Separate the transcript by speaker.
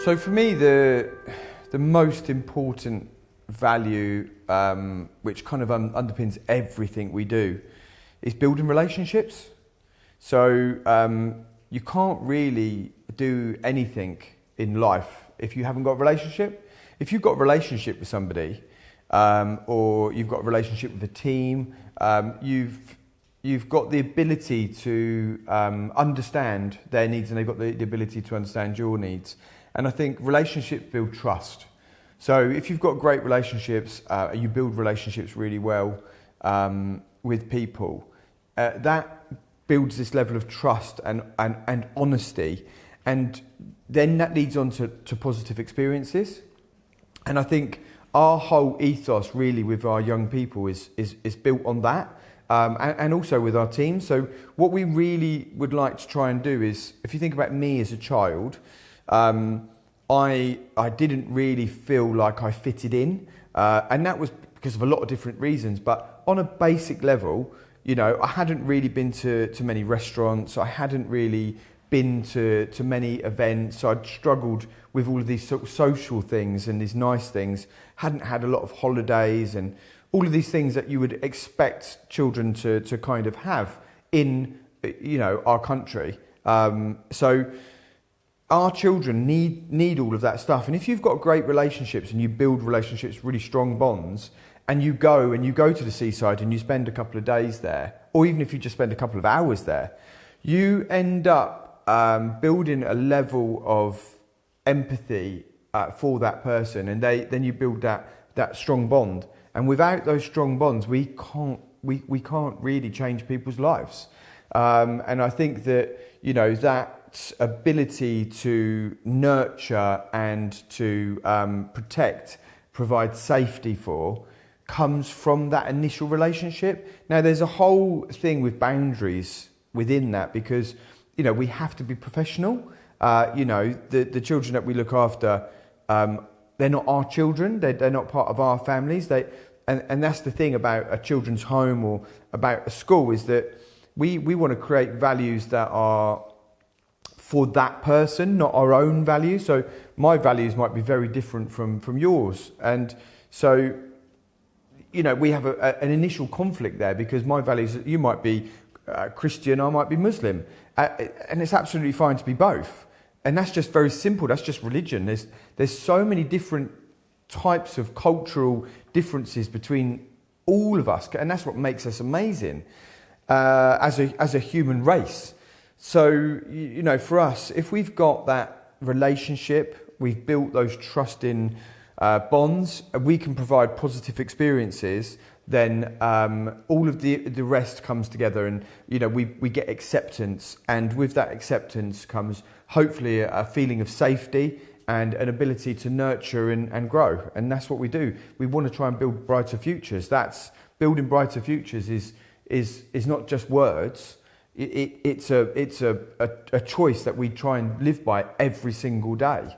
Speaker 1: So for me, the most important value, which kind of underpins everything we do, is building relationships. So you can't really do anything in life if you haven't got a relationship. If you've got a relationship with somebody, or you've got a relationship with a team, you've got the ability to understand their needs, and they've got the ability to understand your needs. And I think relationships build trust. So if you've got great relationships, you build relationships really well with people, that builds this level of trust and honesty, and then that leads on to positive experiences. And I think our whole ethos really with our young people is built on that, and also with our team. So what we really would like to try and do is, if you think about me as a child, I didn't really feel like I fitted in, and that was because of a lot of different reasons. But on a basic level, you know, I hadn't really been to many restaurants. I hadn't really been to many events. So I'd struggled with all of these sort of social things and these nice things. Hadn't had a lot of holidays and all of these things that you would expect children to kind of have in, you know, our country. So our children need all of that stuff. And if you've got great relationships and you build relationships, really strong bonds, and you go to the seaside and you spend a couple of days there, or even if you just spend a couple of hours there, you end up building a level of empathy for that person, and then you build that strong bond. And without those strong bonds, we can't really change people's lives. And I think that, you know, that ability to nurture and to protect, provide safety for, comes from that initial relationship. Now, there's a whole thing with boundaries within that, because, you know, we have to be professional. You know, the children that we look after, they're not our children. They're not part of our families. And that's the thing about a children's home or about a school, is that we want to create values that are for that person, not our own values. So my values might be very different from yours. And so, you know, we have an initial conflict there, because my values, you might be Christian, I might be Muslim. And it's absolutely fine to be both. And that's just very simple. That's just religion. There's so many different types of cultural differences between all of us. And that's what makes us amazing as a human race. So, you know, for us, if we've got that relationship, we've built those trusting bonds, we can provide positive experiences, then all of the rest comes together, and, you know, we get acceptance. And with that acceptance comes hopefully a feeling of safety and an ability to nurture and grow. And that's what we do. We want to try and build brighter futures. That's building brighter futures is not just words. It's a choice that we try and live by every single day.